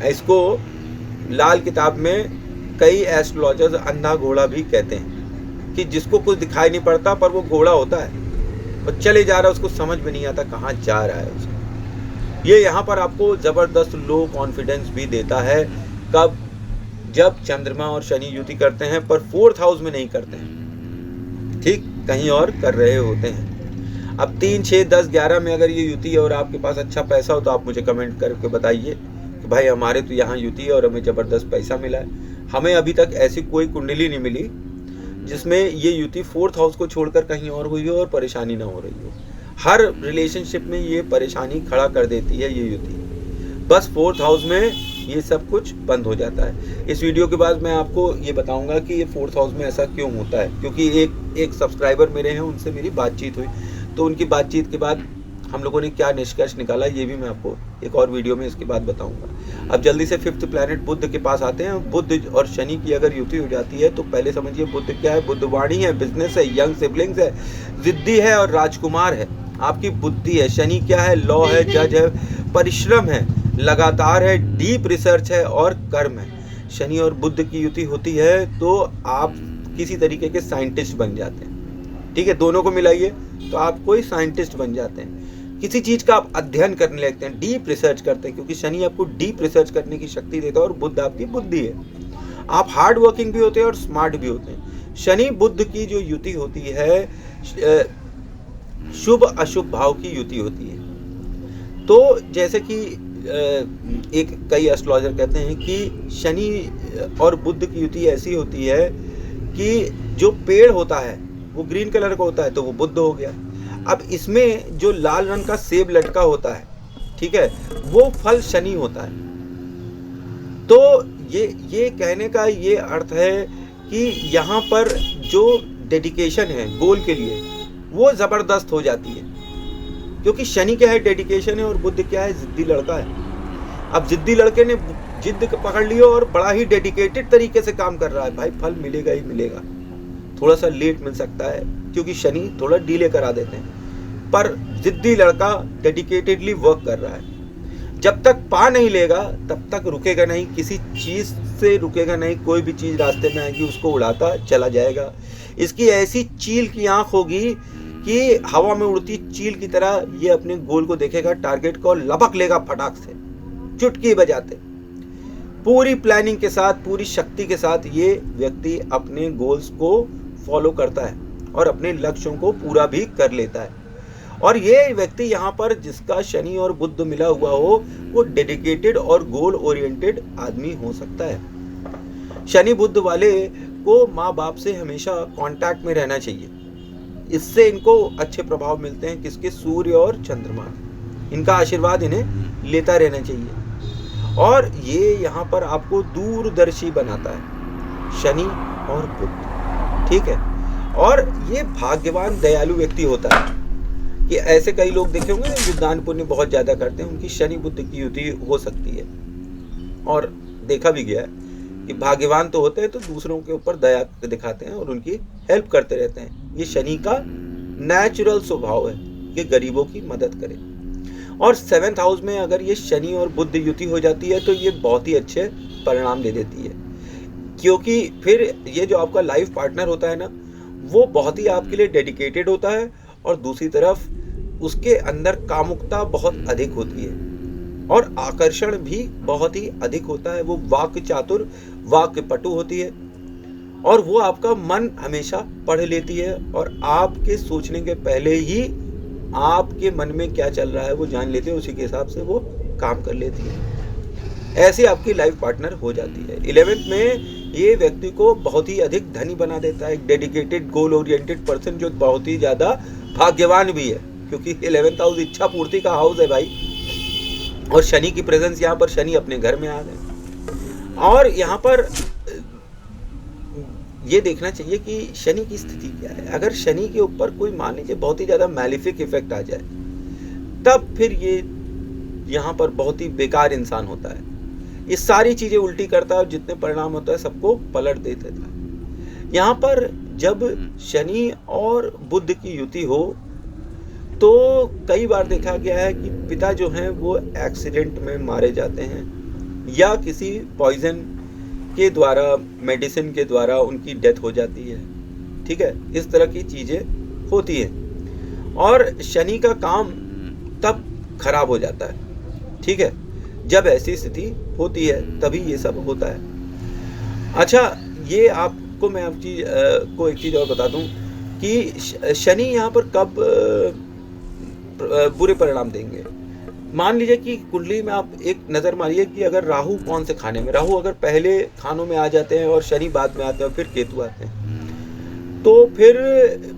इसको लाल किताब में कई एस्ट्रोलॉजर्स अंधा घोड़ा भी कहते हैं, कि जिसको कुछ दिखाई नहीं पड़ता पर वो घोड़ा होता है और चले जा रहा है, उसको समझ में नहीं आता कहाँ जा रहा है उसको। ये यहाँ पर आपको ज़बरदस्त लो कॉन्फिडेंस भी देता है। कब? जब चंद्रमा और शनि युति करते हैं पर 4th हाउस में नहीं करते हैं, ठीक, कहीं और कर रहे होते हैं। अब 3, 6, 10, 11 में अगर ये युति है और आपके पास अच्छा पैसा हो तो आप मुझे कमेंट करके बताइए कि भाई हमारे तो यहाँ युति है और हमें ज़बरदस्त पैसा मिला है। हमें अभी तक ऐसी कोई कुंडली नहीं मिली जिसमें ये युति 4th हाउस को छोड़कर कहीं और हुई हो और परेशानी ना हो रही हो। हर रिलेशनशिप में ये परेशानी खड़ा कर देती है ये युति, बस 4th हाउस में ये सब कुछ बंद हो जाता है। इस वीडियो के बाद मैं आपको ये बताऊंगा कि ये 4th हाउस में ऐसा क्यों होता है, क्योंकि एक सब्सक्राइबर मेरे हैं, उनसे मेरी बातचीत हुई, तो उनकी बातचीत के बाद हम लोगों ने क्या निष्कर्ष निकाला ये भी मैं आपको एक और वीडियो में इसके बाद बताऊंगा। अब जल्दी से 5th प्लैनेट बुध के पास आते हैं। बुध और शनि की अगर युति हो जाती है तो पहले समझिए बुध क्या है। बुध वाणी है, बिजनेस है, यंग सिबलिंग्स है, जिद्दी है और राजकुमार है, आपकी बुद्धि है। शनि क्या है? लॉ है, जज है, परिश्रम है, लगातार है, डीप रिसर्च है और कर्म है। शनि और बुध की युति होती है तो आप किसी तरीके के साइंटिस्ट बन जाते हैं, ठीक है, दोनों को मिलाइए तो आप कोई साइंटिस्ट बन जाते हैं। किसी चीज का आप अध्ययन करने लगते हैं, डीप रिसर्च करते हैं, क्योंकि शनि आपको डीप रिसर्च करने की शक्ति देता है और बुध आपकी बुद्धि है। आप हार्ड वर्किंग भी होते हैं और स्मार्ट भी होते हैं। शनि बुध की जो युति होती है शुभ अशुभ भाव की युति होती है। तो जैसे कि कई एस्ट्रोलॉजर कहते हैं कि शनि और बुध की युति ऐसी होती है कि जो पेड़ होता है वो ग्रीन कलर का होता है तो वो बुध हो गया। अब इसमें जो लाल रंग का सेब लटका होता है, ठीक है, वो फल शनि होता है। तो ये कहने का ये अर्थ है कि यहाँ पर जो डेडिकेशन है गोल के लिए वो ज़बरदस्त हो जाती है, क्योंकि शनि क्या है? डेडिकेशन है, और बुध क्या है? जिद्दी लड़का है। अब जिद्दी लड़के ने जिद पकड़ लिया और बड़ा ही डेडिकेटेड तरीके से काम कर रहा है, भाई फल मिलेगा ही मिलेगा। थोड़ा सा लेट मिल सकता है क्योंकि शनि थोड़ा डिले करा देते हैं, पर जिद्दी लड़का डेडिकेटेडली वर्क कर रहा है। जब तक पा नहीं लेगा तब तक रुकेगा नहीं, किसी चीज़ से रुकेगा नहीं। कोई भी चीज़ रास्ते में आएगी उसको उड़ाता चला जाएगा। इसकी ऐसी चील की आंख होगी कि हवा में उड़ती चील की तरह ये अपने गोल को देखेगा, टारगेट को, लपक लेगा फटाक से, चुटकी बजाते। पूरी प्लानिंग के साथ, पूरी शक्ति के साथ ये व्यक्ति अपने गोल्स को फॉलो करता है और अपने लक्ष्यों को पूरा भी कर लेता है। और ये व्यक्ति यहाँ पर जिसका शनि और बुध मिला हुआ हो वो डेडिकेटेड और गोल ओरिएंटेड आदमी हो सकता है। शनि बुध वाले को माँ बाप से हमेशा कांटेक्ट में रहना चाहिए, इससे इनको अच्छे प्रभाव मिलते हैं। किसके? सूर्य और चंद्रमा, इनका आशीर्वाद इन्हें लेता रहना चाहिए। और ये यहाँ पर आपको दूरदर्शी बनाता है, शनि और बुध, ठीक है। और ये भाग्यवान दयालु व्यक्ति होता है कि ऐसे कई लोग देखे होंगे जो दान पुण्य बहुत ज़्यादा करते हैं, उनकी शनि बुध की युति हो सकती है। और देखा भी गया है कि भाग्यवान तो होते हैं तो दूसरों के ऊपर दया दिखाते हैं और उनकी हेल्प करते रहते हैं। ये शनि का नेचुरल स्वभाव है कि गरीबों की मदद करे। और 7th हाउस में अगर ये शनि और बुध युति हो जाती है तो ये बहुत ही अच्छे परिणाम दे देती है, क्योंकि फिर ये जो आपका लाइफ पार्टनर होता है ना, वो बहुत ही आपके लिए डेडिकेटेड होता है और दूसरी तरफ उसके अंदर कामुकता बहुत अधिक होती है और आकर्षण भी बहुत ही अधिक होता है। वो वाक्य चातुर, वाक्य पटु होती है और वो आपका मन हमेशा पढ़ लेती है और आपके सोचने के पहले ही आपके मन में क्या चल रहा है वो जान लेती है, उसी के हिसाब से वो काम कर लेती है। ऐसे आपकी लाइफ पार्टनर हो जाती है। 11th में ये व्यक्ति को बहुत ही अधिक धनी बना देता है, एक डेडिकेटेड गोल ओरिएंटेड पर्सन जो बहुत ही ज़्यादा भाग्यवान भी है, क्योंकि 11th हाउस इच्छा पूर्ति का हाउस है भाई। और शनि की प्रेजेंस, यहाँ पर शनि अपने घर में आ गए। और यहाँ पर ये देखना चाहिए कि शनि की स्थिति क्या है। अगर शनि के ऊपर कोई मान लीजिए बहुत ही ज़्यादा मैलिफिक इफेक्ट आ जाए तब फिर ये यहाँ पर बहुत ही बेकार इंसान होता है। ये सारी चीज़ें उल्टी करता है और जितने परिणाम होता है सबको पलट दे देता है। यहाँ पर जब शनि और बुध की युति हो तो कई बार देखा गया है कि पिता जो हैं वो एक्सीडेंट में मारे जाते हैं या किसी पॉइजन के द्वारा, मेडिसिन के द्वारा उनकी डेथ हो जाती है। ठीक है, इस तरह की चीज़ें होती हैं और शनि का काम तब खराब हो जाता है। ठीक है, जब ऐसी स्थिति होती है तभी ये सब होता है। अच्छा, ये आपको मैं को एक चीज़ और बता दूं कि शनि यहाँ पर कब बुरे परिणाम देंगे। मान लीजिए कि कुंडली में आप एक नज़र मारिए कि अगर राहु कौन से खाने में, राहु अगर पहले खानों में आ जाते हैं और शनि बाद में आते हैं, फिर केतु आते हैं, तो फिर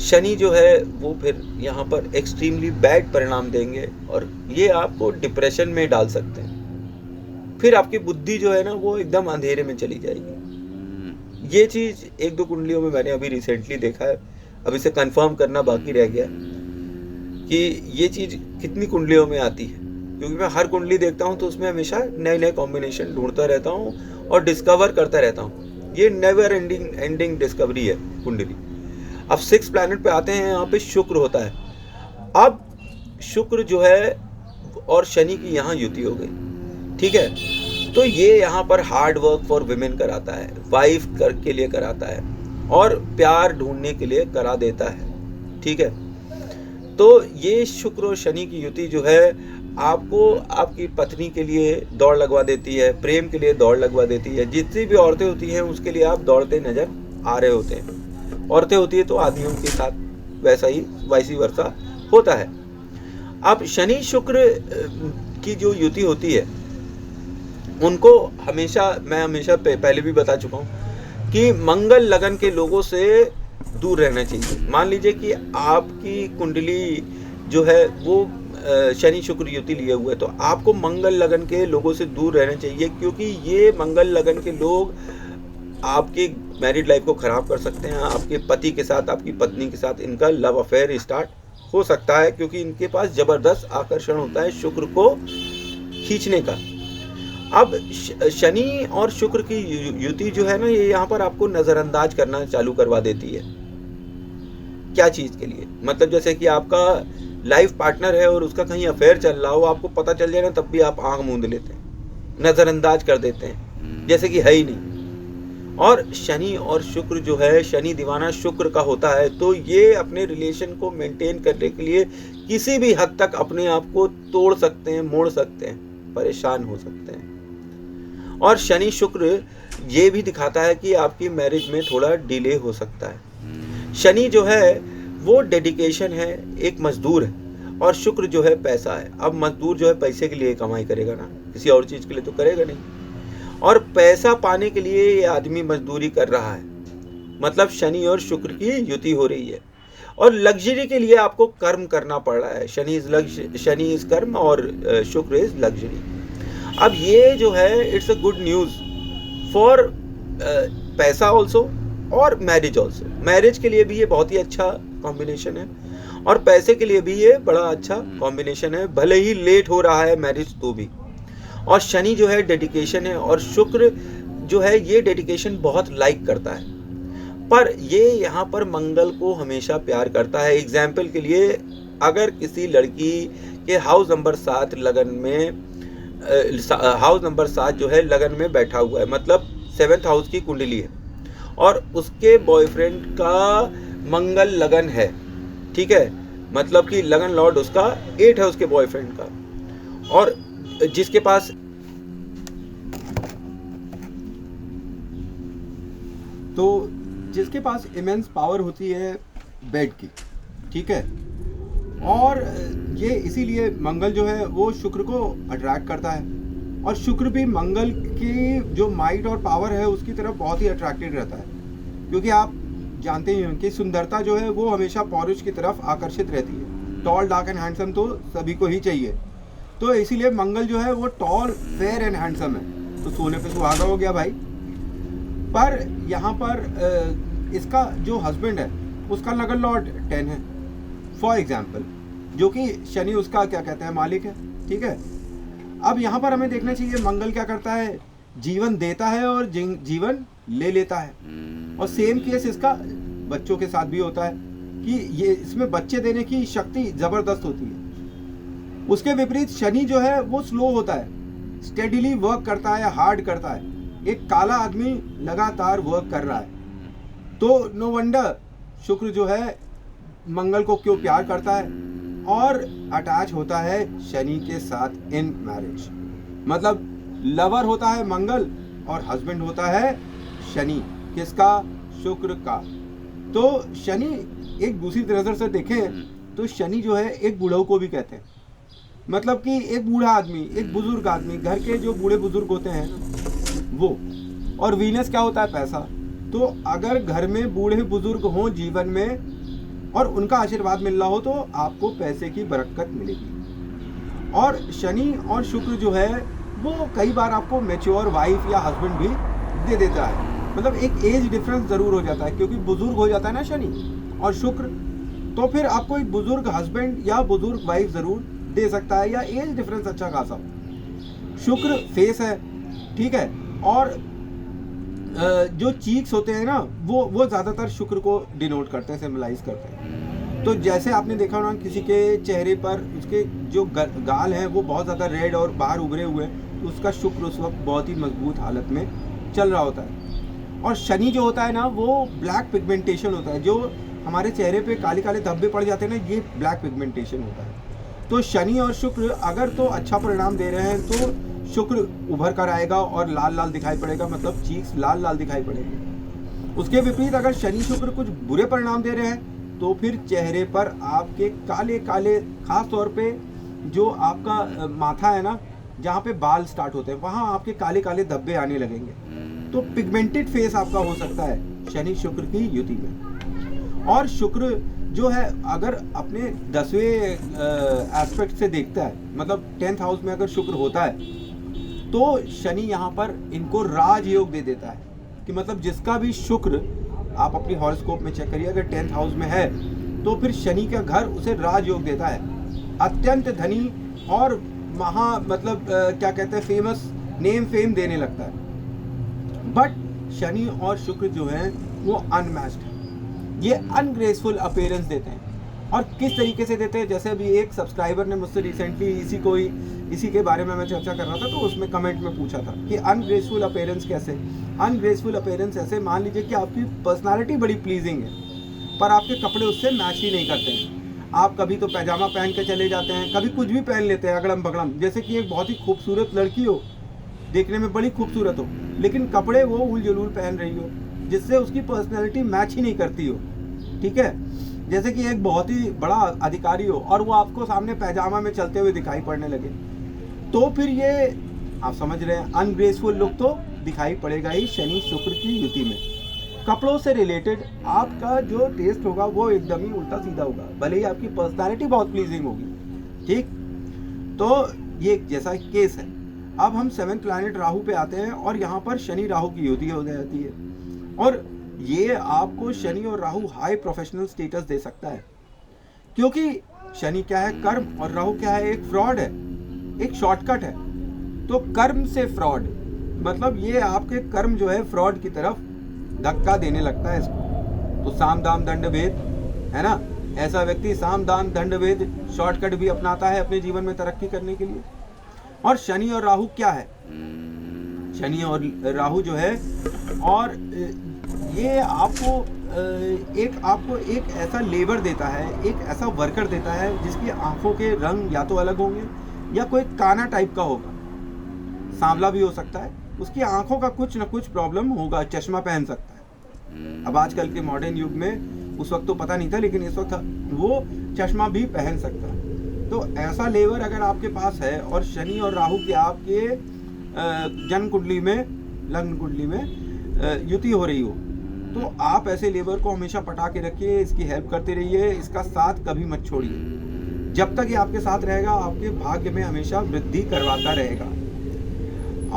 शनि जो है वो फिर यहाँ पर एक्सट्रीमली बैड परिणाम देंगे और ये आपको डिप्रेशन में डाल सकते हैं। फिर आपकी बुद्धि जो है ना वो एकदम अंधेरे में चली जाएगी। ये चीज़ एक दो कुंडलियों में मैंने अभी रिसेंटली देखा है, अब इसे कंफर्म करना बाकी रह गया कि ये चीज़ कितनी कुंडलियों में आती है, क्योंकि मैं हर कुंडली देखता हूँ तो उसमें हमेशा नए नए कॉम्बिनेशन ढूंढता रहता हूँ और डिस्कवर करता रहता हूँ। ये नेवर एंडिंग डिस्कवरी है कुंडली। अब 6 प्लैनेट पे आते हैं, यहाँ पे शुक्र होता है। अब शुक्र जो है और शनि की यहाँ युति हो गई। ठीक है, तो ये यहाँ पर हार्ड वर्क फॉर विमेन कराता है, वाइफ के लिए कराता है और प्यार ढूंढने के लिए करा देता है। ठीक है, तो ये शुक्र और शनि की युति जो है आपको आपकी पत्नी के लिए दौड़ लगवा देती है, प्रेम के लिए दौड़ लगवा देती है। जितनी भी औरतें होती हैं उसके लिए आप दौड़ते नजर आ रहे होते हैं। औरतें होती है तो आदमियों के साथ वैसा ही वाइसी वर्सा होता है। अब शनि शुक्र की जो युति होती है उनको मैं हमेशा पहले भी बता चुका हूँ कि मंगल लगन के लोगों से दूर रहना चाहिए। मान लीजिए कि आपकी कुंडली जो है वो शनि शुक्र युति लिए हुए, तो आपको मंगल लगन के लोगों से दूर रहना चाहिए, क्योंकि ये मंगल लगन के लोग आपकी मैरिड लाइफ को खराब कर सकते हैं। आपके पति के साथ, आपकी पत्नी के साथ इनका लव अफेयर स्टार्ट हो सकता है, क्योंकि इनके पास जबरदस्त आकर्षण होता है शुक्र को खींचने का। अब शनि और शुक्र की युति जो है ना, ये यहाँ पर आपको नजरअंदाज करना चालू करवा देती है। क्या चीज के लिए? मतलब जैसे कि आपका लाइफ पार्टनर है और उसका कहीं अफेयर चल रहा हो, आपको पता चल जाए ना, तब भी आप आंख मूंद लेते हैं, नजरअंदाज कर देते हैं जैसे कि है ही नहीं। और शनि और शुक्र जो है, शनि दीवाना शुक्र का होता है, तो ये अपने रिलेशन को मेंटेन करने के लिए किसी भी हद तक अपने आप को तोड़ सकते हैं, मोड़ सकते हैं, परेशान हो सकते हैं। और शनि शुक्र ये भी दिखाता है कि आपकी मैरिज में थोड़ा डिले हो सकता है। शनि जो है वो डेडिकेशन है, एक मजदूर है, और शुक्र जो है पैसा है। अब मजदूर जो है पैसे के लिए कमाई करेगा ना, किसी और चीज़ के लिए तो करेगा नहीं। और पैसा पाने के लिए ये आदमी मजदूरी कर रहा है, मतलब शनि और शुक्र की युति हो रही है। और लग्जरी के लिए आपको कर्म करना पड़ रहा है। शनि इज कर्म और शुक्र इज लग्जरी। अब ये जो है it's a good news for पैसा ऑल्सो और मैरिज ऑल्सो। मैरिज के लिए भी ये बहुत ही अच्छा कॉम्बिनेशन है और पैसे के लिए भी ये बड़ा अच्छा कॉम्बिनेशन है, भले ही लेट हो रहा है मैरिज तो भी। और शनि जो है डेडिकेशन है और शुक्र जो है ये डेडिकेशन बहुत लाइक करता है, पर ये यहाँ पर मंगल को हमेशा प्यार करता है। एग्जाम्पल के लिए, अगर किसी लड़की के हाउस नंबर 7 लगन में हाउस नंबर 7 जो है लगन में बैठा हुआ है, मतलब 7th हाउस की कुंडली है, और उसके बॉयफ्रेंड का मंगल लगन है, ठीक है, मतलब कि लगन लॉर्ड उसका 8 है उसके बॉयफ्रेंड का, और जिसके पास इमेंस पावर होती है बेड की, ठीक है, और ये इसीलिए मंगल जो है वो शुक्र को अट्रैक्ट करता है, और शुक्र भी मंगल की जो माइट और पावर है उसकी तरफ बहुत ही अट्रैक्टेड रहता है, क्योंकि आप जानते ही हैं कि सुंदरता जो है वो हमेशा पौरुष की तरफ आकर्षित रहती है। टॉल, डार्क एंड हैंडसम तो सभी को ही चाहिए, तो इसीलिए मंगल जो है वो टॉल, फेयर एंड हैंडसम है, तो सोने पे सुहागा हो गया भाई। पर यहाँ पर इसका जो हस्बैंड है उसका लगन लॉर्ड 10 है फॉर एग्जाम्पल, जो कि शनि उसका क्या कहते हैं मालिक है, ठीक है। अब यहाँ पर हमें देखना चाहिए मंगल क्या करता है, जीवन देता है और जीवन ले लेता है। और सेम केस इसका बच्चों के साथ भी होता है कि ये इसमें बच्चे देने की शक्ति जबरदस्त होती है। उसके विपरीत शनि जो है वो स्लो होता है, स्टेडिली वर्क करता है, हार्ड करता है। एक काला आदमी लगातार वर्क कर रहा है। तो नो वंडर शुक्र जो है मंगल को क्यों प्यार करता है और अटैच होता है शनि के साथ इन मैरिज। मतलब लवर होता है मंगल और हस्बैंड होता है शनि। किसका? शुक्र का। तो शनि एक दूसरी नजर से देखें तो शनि जो है एक बुढ़ऊ को भी कहते हैं। मतलब कि एक बूढ़ा आदमी, एक बुजुर्ग आदमी, घर के जो बूढ़े बुजुर्ग होते हैं वो। और वीनस क्या होता है? पैसा। तो अगर घर में बूढ़े बुजुर्ग हों जीवन में और उनका आशीर्वाद मिल रहा हो तो आपको पैसे की बरकत मिलेगी। और शनि और शुक्र जो है वो कई बार आपको मैच्योर वाइफ या हस्बैंड भी दे देता है। मतलब एक एज डिफरेंस ज़रूर हो जाता है क्योंकि बुजुर्ग हो जाता है ना शनि और शुक्र, तो फिर आपको एक बुजुर्ग हस्बैंड या बुजुर्ग वाइफ ज़रूर दे सकता है या एज डिफरेंस अच्छा खासा हो। शुक्र फेस है, ठीक है। और जो चीक्स होते हैं ना वो ज़्यादातर शुक्र को डिनोट करते हैं, सिम्बलाइज करते हैं। तो जैसे आपने देखा होगा किसी के चेहरे पर उसके जो गाल हैं वो बहुत ज़्यादा रेड और बाहर उभरे हुए हैं, तो उसका शुक्र उस वक्त बहुत ही मजबूत हालत में चल रहा होता है। और शनि जो होता है ना वो ब्लैक पिगमेंटेशन होता है। जो हमारे चेहरे पे काले काले धब्बे पड़ जाते हैं ना, ये ब्लैक पिगमेंटेशन होता है। तो शनि और शुक्र अगर तो अच्छा परिणाम दे रहे हैं तो शुक्र उभर कर आएगा और लाल लाल दिखाई पड़ेगा, मतलब चीक्स लाल लाल दिखाई पड़ेंगे। उसके विपरीत अगर शनि शुक्र कुछ बुरे परिणाम दे रहे हैं तो फिर चेहरे पर आपके काले काले, खास तौर पे जो आपका माथा है ना, जहाँ पे बाल स्टार्ट होते हैं वहाँ आपके काले काले धब्बे आने लगेंगे। तो पिगमेंटेड फेस आपका हो सकता है शनि शुक्र की युति में। और शुक्र जो है अगर अपने 10वें एस्पेक्ट से देखता है, मतलब 10th हाउस में अगर शुक्र होता है तो शनि यहाँ पर इनको राजयोग दे देता है। कि मतलब जिसका भी शुक्र आप अपनी हॉरोस्कोप में चेक करिए, अगर 10th हाउस में है तो फिर शनि का घर उसे राजयोग देता है। अत्यंत धनी और मतलब क्या कहते हैं, फेमस, नेम फेम देने लगता है। बट शनि और शुक्र जो है वो अनमैच्ड है। ये अनग्रेसफुल अपीयरेंस देते हैं। और किस तरीके से देते हैं, जैसे अभी एक सब्सक्राइबर ने मुझसे रिसेंटली इसी के बारे में मैं चर्चा कर रहा था, तो उसमें कमेंट में पूछा था कि अनग्रेसफुल अपीयरेंस कैसे। अनग्रेसफुल अपीयरेंस ऐसे, मान लीजिए कि आपकी पर्सनालिटी बड़ी प्लीजिंग है पर आपके कपड़े उससे मैच ही नहीं करते हैं। आप कभी तो पैजामा पहन के चले जाते हैं, कभी कुछ भी पहन लेते हैं अगड़म बगड़म, जैसे कि एक बहुत ही खूबसूरत लड़की हो, देखने में बड़ी खूबसूरत हो, लेकिन कपड़े वो उल जलूल पहन रही हो जिससे उसकी पर्सनैलिटी मैच ही नहीं करती हो। ठीक है, जैसे कि एक बहुत ही बड़ा अधिकारी हो और वो आपको सामने पैजामा में चलते हुए दिखाई पड़ने लगे, तो फिर ये आप समझ रहे हैं अनग्रेसफुल लुक तो दिखाई पड़ेगा ही शनि शुक्र की युति में। कपड़ों से रिलेटेड आपका जो टेस्ट होगा वो एकदम ही उल्टा सीधा होगा, भले ही आपकी पर्सनालिटी बहुत प्लीजिंग होगी। ठीक, तो ये एक जैसा केस है। अब हम 7th प्लैनेट राहु पे आते हैं और यहाँ पर शनि राहु की युति हो जाती है। और ये आपको शनि और राहु हाई प्रोफेशनल स्टेटस दे सकता है, क्योंकि शनि क्या है, कर्म, और राहु क्या है, एक फ्रॉड है, एक शॉर्टकट है। तो कर्म से फ्रॉड, मतलब ये आपके कर्म जो है फ्रॉड की तरफ धक्का देने लगता है इसको। तो साम दाम दंड भेद है ना, ऐसा व्यक्ति साम दाम दंड भेद शॉर्टकट भी अपनाता है अपने जीवन में तरक्की करने के लिए। और शनि और राहु क्या है, शनि और राहु जो है, और ये आपको एक ऐसा लेबर देता है, एक ऐसा वर्कर देता है जिसकी आंखों के रंग या तो अलग होंगे या कोई काना टाइप का होगा, सांवला भी हो सकता है, उसकी आंखों का कुछ ना कुछ प्रॉब्लम होगा, चश्मा पहन सकता है। अब आजकल के मॉडर्न युग में, उस वक्त तो पता नहीं था, लेकिन इस वक्त वो चश्मा भी पहन सकता है। तो ऐसा लेबर अगर आपके पास है और शनि और राहु की आपके जन्म कुंडली में, लग्न कुंडली में युति हो रही हो, तो आप ऐसे लेबर को हमेशा पटा के रखिए, इसकी हेल्प करते रहिए, इसका साथ कभी मत छोड़िए। जब तक ये आपके साथ रहेगा आपके भाग्य में हमेशा वृद्धि करवाता रहेगा।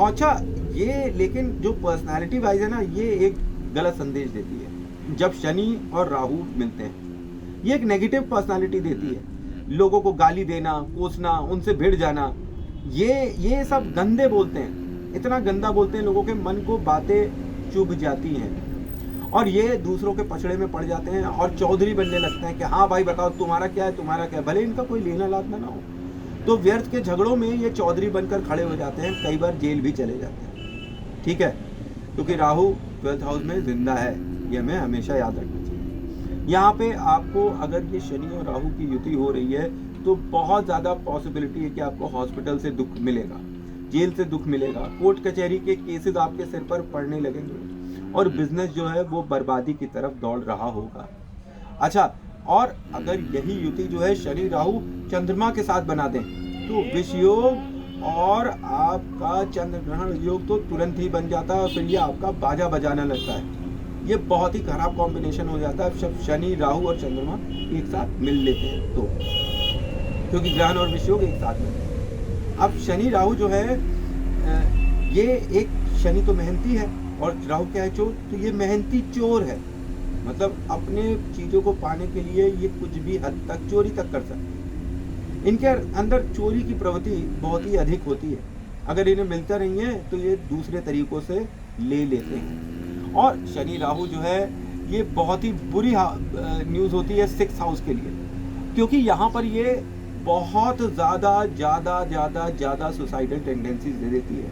अच्छा, ये लेकिन जो पर्सनालिटी वाइज है ना, ये एक गलत संदेश देती है। जब शनि और राहु मिलते हैं ये एक नेगेटिव पर्सनालिटी देती है, लोगों को गाली देना, कोसना, उनसे भिड़ जाना, ये सब गंदे बोलते हैं, इतना गंदा बोलते हैं, लोगों के मन को बातें चुभ जाती हैं और ये दूसरों के पछड़े में पड़ जाते हैं और चौधरी बनने लगते हैं कि हाँ भाई बताओ तुम्हारा क्या है, तुम्हारा क्या है, भले इनका कोई लेना लादना ना हो, तो व्यर्थ के झगड़ों में ये चौधरी बनकर खड़े हो जाते हैं, कई बार जेल भी चले जाते हैं। ठीक है, क्योंकि राहु 12th हाउस में जिंदा है, ये हमें हमेशा याद रखना चाहिए। यहाँ पे आपको अगर ये शनि और राहु की युति हो रही है तो बहुत ज़्यादा पॉसिबिलिटी है कि आपको हॉस्पिटल से दुख मिलेगा, जेल से दुख मिलेगा, कोर्ट कचहरी के केसेस आपके सिर पर पड़ने लगेंगे और बिजनेस जो है वो बर्बादी की तरफ दौड़ रहा होगा। अच्छा, और अगर यही युति जो है शनि राहु चंद्रमा के साथ बना दें तो विष योग और आपका चंद्र ग्रहण योग तो तुरंत ही बन जाता है और फिर ये आपका बाजा बजाना लगता है। ये बहुत ही खराब कॉम्बिनेशन हो जाता है जब शनि राहु और चंद्रमा एक साथ मिल लेते हैं तो, क्योंकि ग्रहण और विष योग एक साथ मिलते हैं। अब शनि राहु जो है ये एक, शनि तो मेहनती है और राहु क्या है, चोर। तो ये मेहनती चोर है, मतलब अपने चीज़ों को पाने के लिए ये कुछ भी हद तक चोरी तक कर सकते हैं। इनके अंदर चोरी की प्रवृत्ति बहुत ही अधिक होती है, अगर इन्हें मिलता नहीं है तो ये दूसरे तरीकों से ले लेते हैं। और शनि राहु जो है ये बहुत ही बुरी न्यूज़ होती है 6th हाउस के लिए, क्योंकि यहाँ पर ये बहुत ज़्यादा सुसाइडल टेंडेंसीज दे देती है।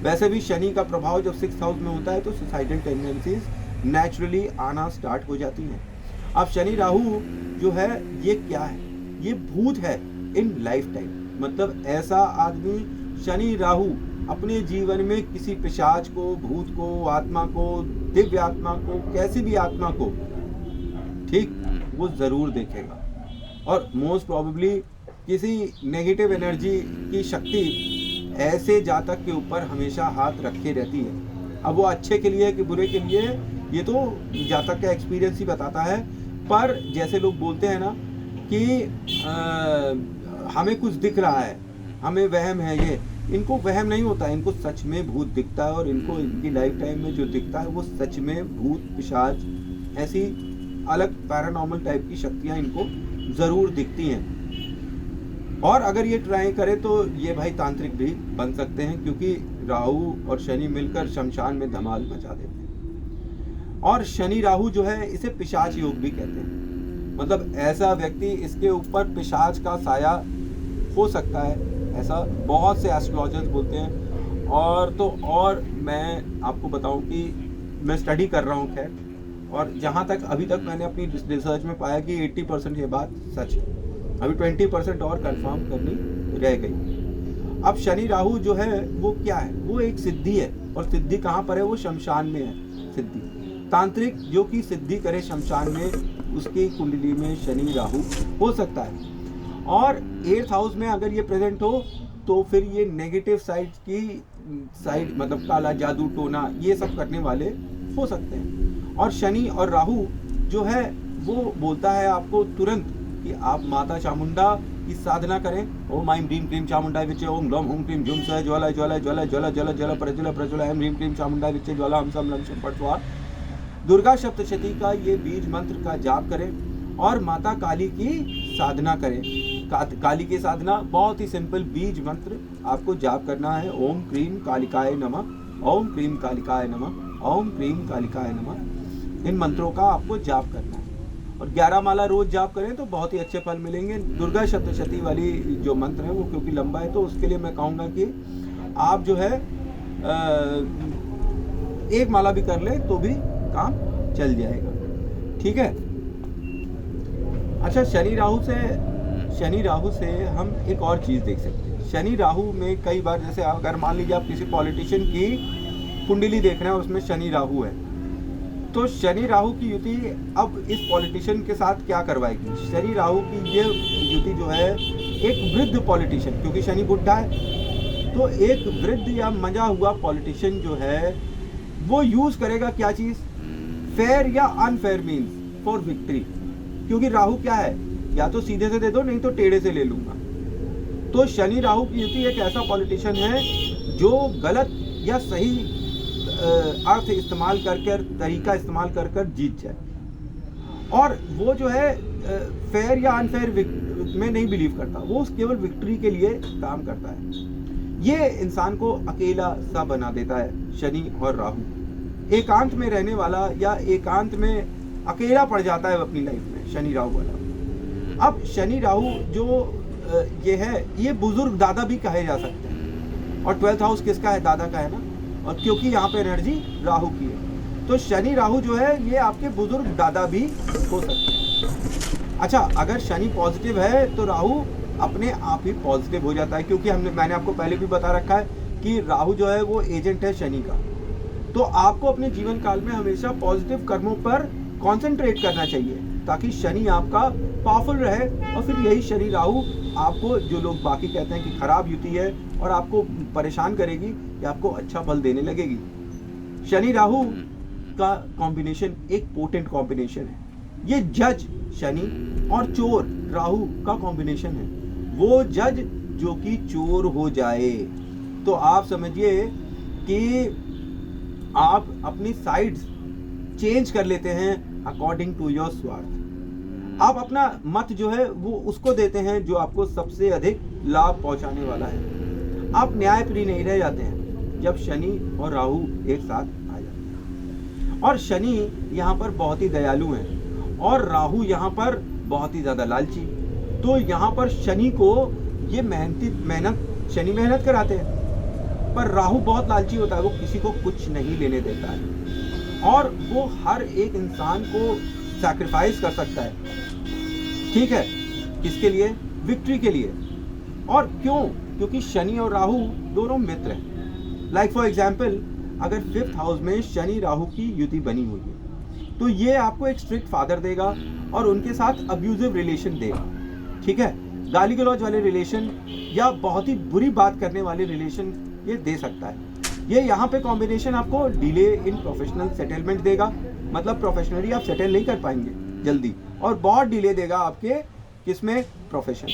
वैसे भी शनि का प्रभाव जब 6th हाउस में होता है तो सुसाइडल टेंडेंसीज नेचुरली आना स्टार्ट हो जाती हैं। अब शनि राहु जो है ये क्या है, ये भूत है इन लाइफ टाइम। मतलब ऐसा आदमी शनि राहु अपने जीवन में किसी पिशाच को, भूत को, आत्मा को, दिव्य आत्मा को, कैसी भी आत्मा को, ठीक, वो जरूर देखेगा और मोस्ट प्रोबेबली किसी नेगेटिव एनर्जी की शक्ति ऐसे जातक के ऊपर हमेशा हाथ रखे रहती है। अब वो अच्छे के लिए कि बुरे के लिए, ये तो जातक का एक्सपीरियंस ही बताता है। पर जैसे लोग बोलते हैं ना कि हमें कुछ दिख रहा है, हमें वहम है, ये इनको वहम नहीं होता, इनको सच में भूत दिखता है और इनको इनकी लाइफ टाइम में जो दिखता है वो सच में भूत, पिशाच, ऐसी अलग पैरानॉर्मल टाइप की शक्तियाँ इनको ज़रूर दिखती हैं। और अगर ये ट्राई करें तो ये भाई तांत्रिक भी बन सकते हैं, क्योंकि राहु और शनि मिलकर शमशान में धमाल मचा देते हैं। और शनि राहु जो है इसे पिशाच योग भी कहते हैं, मतलब ऐसा व्यक्ति, इसके ऊपर पिशाच का साया हो सकता है, ऐसा बहुत से एस्ट्रोलॉजर्स बोलते हैं। और तो और मैं आपको बताऊं कि मैं स्टडी कर रहा हूं, खैर, और जहां तक अभी तक मैंने अपनी रिसर्च में पाया कि 80% ये बात सच है, अभी 20% और कंफर्म करनी रह गई। अब शनि राहु जो है वो क्या है, वो एक सिद्धि है, और सिद्धि कहाँ पर है, वो शमशान में है। सिद्धि, तांत्रिक जो कि सिद्धि करे शमशान में, उसकी कुंडली में शनि राहु हो सकता है। और 8th हाउस में अगर ये प्रेजेंट हो तो फिर ये नेगेटिव साइड मतलब काला जादू, टोना, ये सब करने वाले हो सकते हैं। और शनि और राहु जो है वो बोलता है आपको तुरंत कि आप माता चामुंडा की साधना करें। ओम ऐं ह्रीं क्लीं चामुंडाय विच्चे, ओम ग्लौम हुं क्लीं जुं सः ज्वाला ज्वाला ज्वाला ज्वाला ज्वाला ज्वाला प्रज्वला प्रज्वला, ऐं ह्रीं क्लीं चामुंडाय विच्चे ज्वाला हम सम लम शम पट स्वाहा। दुर्गा सप्तशती का ये बीज मंत्र का जाप करें और माता काली की साधना करें। काली की साधना बहुत ही सिंपल, बीज मंत्र आपको जाप करना है। ओम क्रीम कालिकाय नमः, ओम क्रीम कालिकाय नमः, ओम क्रीम कालिकाय नमः। इन मंत्रों का आपको जाप करना है और 11 माला रोज जाप करें तो बहुत ही अच्छे फल मिलेंगे। दुर्गा सप्तशती वाली जो मंत्र है वो क्योंकि लंबा है तो उसके लिए मैं कहूँगा कि आप जो है एक माला भी कर ले तो भी काम चल जाएगा, ठीक है। अच्छा, शनि राहु से हम एक और चीज़ देख सकते हैं। शनि राहु में कई बार, जैसे अगर मान लीजिए आप किसी पॉलिटिशियन की कुंडली देख रहे हैं और उसमें शनि राहु है, तो शनि राहु की युति अब इस पॉलिटिशियन के साथ क्या करवाएगी। शनि राहु की ये युति जो है एक वृद्ध पॉलिटिशियन, क्योंकि शनि बुढ़ा है, तो एक वृद्ध या मजा हुआ पॉलिटिशियन जो है वो यूज़ करेगा क्या चीज़, फेयर या अनफेयर मीन्स फॉर विक्ट्री। क्योंकि राहु क्या है, या तो सीधे से दे दो, नहीं तो टेढ़े से ले लूंगा। तो शनि राहु की युति एक ऐसा पॉलिटिशियन है जो गलत या सही अर्थ इस्तेमाल कर तरीका इस्तेमाल कर जीत जाए। और वो जो है फेयर या अनफेयर में नहीं बिलीव करता, वो केवल विक्ट्री के लिए काम करता है। ये इंसान को अकेला सा बना देता है शनि और राहु। एकांत में रहने वाला या एकांत में अकेला पड़ जाता है अपनी लाइफ में शनि राहु वाला। अब शनि राहु जो ये है, ये बुजुर्ग दादा भी कहे जा सकते हैं। और 12th हाउस किसका है? दादा का है ना। और क्योंकि यहाँ पे एनर्जी राहु की है, तो शनि राहु जो है ये आपके बुजुर्ग दादा भी हो सकते हैं। अच्छा, अगर शनि पॉजिटिव है तो राहु अपने आप ही पॉजिटिव हो जाता है, क्योंकि मैंने आपको पहले भी बता रखा है कि राहु जो है वो एजेंट है शनि का। तो आपको अपने जीवन काल में हमेशा पॉजिटिव कर्मों पर कंसंट्रेट करना चाहिए, ताकि शनि आपका पावरफुल रहे। और फिर यही शनि राहु आपको, जो लोग बाकी कहते हैं कि खराब युति है और आपको परेशान करेगी, ये आपको अच्छा फल देने लगेगी। शनि राहु का कॉम्बिनेशन एक पोटेंट कॉम्बिनेशन है। ये जज शनि और चोर राहु का कॉम्बिनेशन है। वो जज जो कि चोर हो जाए, तो आप समझिए कि आप अपनी साइड्स चेंज कर लेते हैं अकॉर्डिंग टू योर स्वार्थ। आप अपना मत जो है वो उसको देते हैं जो आपको सबसे अधिक लाभ पहुंचाने वाला है। आप न्यायप्रिय नहीं रह जाते हैं जब शनि और राहु एक साथ आ जाते हैं। और शनि यहाँ पर बहुत ही दयालु हैं और राहु यहाँ पर बहुत ही ज्यादा लालची। तो यहाँ पर शनि को ये शनि मेहनत कराते हैं, पर राहु बहुत लालची होता है, वो किसी को कुछ नहीं लेने देता है और वो हर एक इंसान को सैक्रिफाइस कर सकता है। ठीक है, किसके लिए? विक्ट्री के लिए। और क्यों? क्योंकि शनि और राहु दोनों मित्र हैं। लाइक फॉर एग्जाम्पल, अगर 5th हाउस में शनि राहु की युति बनी हुई है तो ये आपको एक स्ट्रिक्ट फादर देगा और उनके साथ अब्यूजिव रिलेशन देगा। ठीक है, गाली गलौज वाले रिलेशन या बहुत ही बुरी बात करने वाले रिलेशन ये दे सकता है। ये यहाँ पे कॉम्बिनेशन आपको डिले इन प्रोफेशनल सेटलमेंट देगा, मतलब प्रोफेशनली आप सेटल नहीं कर पाएंगे जल्दी, और बहुत डिले देगा आपके किसमें? प्रोफेशन।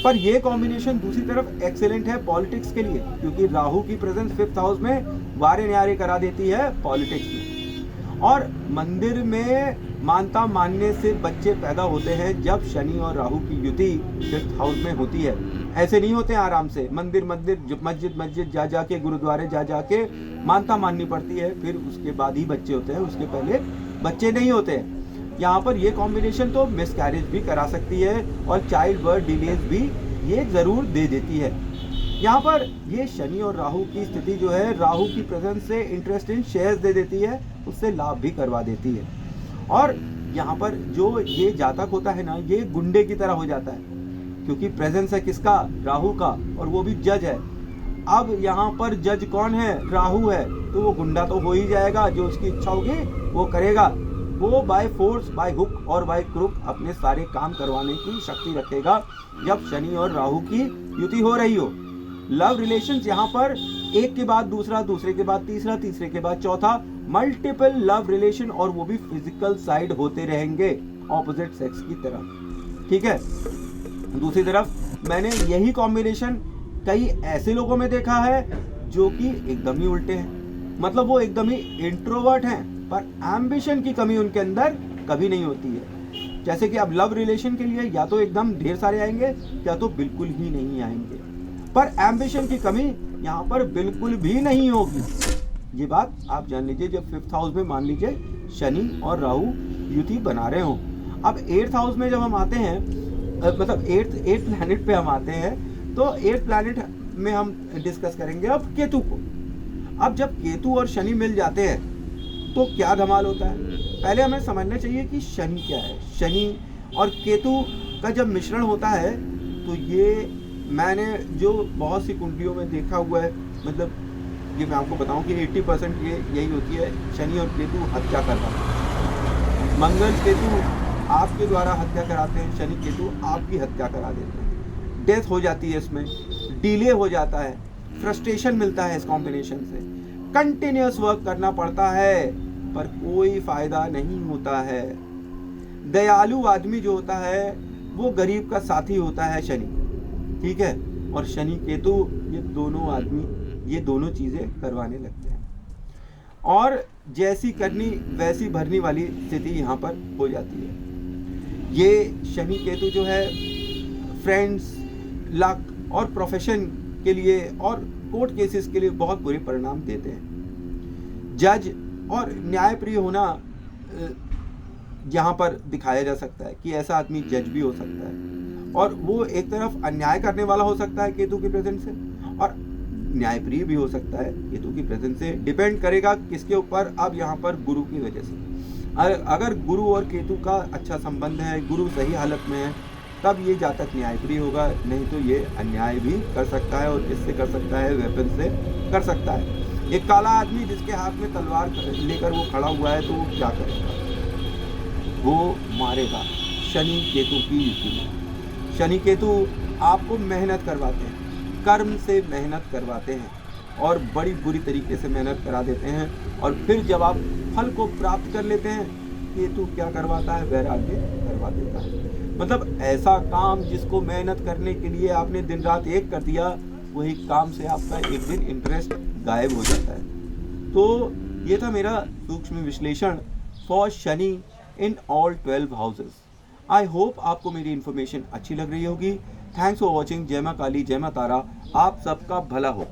पर ये कॉम्बिनेशन दूसरी तरफ एक्सेलेंट है पॉलिटिक्स के लिए, क्योंकि राहु की प्रेजेंस 5th हाउस में वारे न्यारे करा देती है पॉलिटिक्स में। और मंदिर में मानता मानने से बच्चे पैदा होते हैं जब शनि और राहु की युति 5th हाउस में होती है। ऐसे नहीं होते हैं आराम से, मंदिर मस्जिद जा जाके, गुरुद्वारे जा जाके मानता माननी पड़ती है, फिर उसके बाद ही बच्चे होते हैं, उसके पहले बच्चे नहीं होते हैं। यहाँ पर ये कॉम्बिनेशन तो मिसकैरेज भी करा सकती है और चाइल्ड बर्थ डिलेज भी ये जरूर दे देती है। यहाँ पर ये शनि और राहु की स्थिति जो है, राहु की प्रेजेंस से इंटरेस्ट इन शेयर्स दे देती है, उससे लाभ भी करवा देती है। और यहाँ पर जो ये जातक होता है ना, ये गुंडे की तरह हो जाता है, क्योंकि प्रेजेंस है किसका? राहु का, और वो भी जज है। अब यहाँ पर जज कौन है? राहु है, तो वो गुंडा तो हो ही जाएगा, जो उसकी इच्छा होगी वो करेगा। वो बाय फोर्स, बाय हुक और बाय क्रुक अपने सारे काम करवाने की शक्ति रखेगा जब शनि और राहु की युति हो रही हो। लव रिलेशंस यहाँ पर एक के बाद दूसरा, दूसरे के बाद तीसरा, तीसरे के बाद चौथा, मल्टीपल लव रिलेशन, और वो भी फिजिकल साइड होते रहेंगे ऑपोजिट सेक्स की तरह। ठीक है, दूसरी तरफ मैंने यही कॉम्बिनेशन कई ऐसे लोगों में देखा है जो कि एकदम ही उल्टे हैं, मतलब वो एकदम ही इंट्रोवर्ट हैं, पर एम्बिशन की कमी उनके अंदर कभी नहीं होती है। जैसे कि अब लव रिलेशन के लिए या तो एकदम ढेर सारे आएंगे या तो बिल्कुल ही नहीं आएंगे, पर एम्बिशन की कमी यहाँ पर बिल्कुल भी नहीं होगी। ये बात आप जान लीजिए जब 5th हाउस में मान लीजिए शनि और राहु युति बना रहे हो। अब 8th हाउस में जब हम आते हैं, मतलब 8th प्लैनेट पे हम आते हैं, तो 8th प्लैनेट में हम डिस्कस करेंगे अब केतु को। अब जब केतु और शनि मिल जाते हैं तो क्या धमाल होता है? पहले हमें समझना चाहिए कि शनि क्या है। शनि और केतु का जब मिश्रण होता है तो ये मैंने जो बहुत सी कुंडलियों में देखा हुआ है, मतलब ये मैं आपको बताऊं कि 80% ये यही होती है, शनि और केतु हत्या करता है। मंगल केतु आपके द्वारा हत्या कराते हैं, शनि केतु आपकी हत्या करा देते हैं। डेथ हो जाती है, इसमें डिले हो जाता है, फ्रस्ट्रेशन मिलता है इस कॉम्बिनेशन से, कंटिन्यूअस वर्क करना पड़ता है पर कोई फायदा नहीं होता है। दयालु आदमी जो होता है वो गरीब का साथी होता है शनि। ठीक है, और शनि केतु ये दोनों आदमी ये दोनों चीजें करवाने लगते हैं, और जैसी करनी वैसी भरनी वाली स्थिति यहाँ पर हो जाती है। ये शनि केतु जो है फ्रेंड्स, लक और प्रोफेशन के लिए और कोर्ट केसेस के लिए बहुत बुरे परिणाम देते हैं। जज और न्यायप्रिय होना यहाँ पर दिखाया जा सकता है कि ऐसा आदमी जज भी हो सकता है, और वो एक तरफ अन्याय करने वाला हो सकता है केतु की प्रेजेंस से, और न्यायप्रिय भी हो सकता है केतु की प्रेजेंस से। डिपेंड करेगा किसके ऊपर, अब यहाँ पर गुरु की वजह से। अगर गुरु और केतु का अच्छा संबंध है, गुरु सही हालत में है, तब ये जातक न्यायप्रिय होगा, नहीं तो ये अन्याय भी कर सकता है। और किससे कर सकता है? वेपन से कर सकता है। एक काला आदमी जिसके हाथ में तलवार लेकर वो खड़ा हुआ है, तो वो क्या करेगा? वो मारेगा। शनि केतु की युति में शनि केतु आपको मेहनत करवाते हैं, कर्म से मेहनत करवाते हैं और बड़ी बुरी तरीके से मेहनत करा देते हैं, और फिर जब आप फल को प्राप्त कर लेते हैं, केतु क्या करवाता है? वैराग्य करवा देता है। मतलब ऐसा काम जिसको मेहनत करने के लिए आपने दिन रात एक कर दिया, वही काम से आपका एक दिन इंटरेस्ट गायब हो जाता है। तो ये था मेरा सूक्ष्म विश्लेषण for Shani in all 12 houses. I hope आपको मेरी इन्फॉर्मेशन अच्छी लग रही होगी। Thanks for watching. जय मां काली, जय मां तारा। आप सबका भला हो।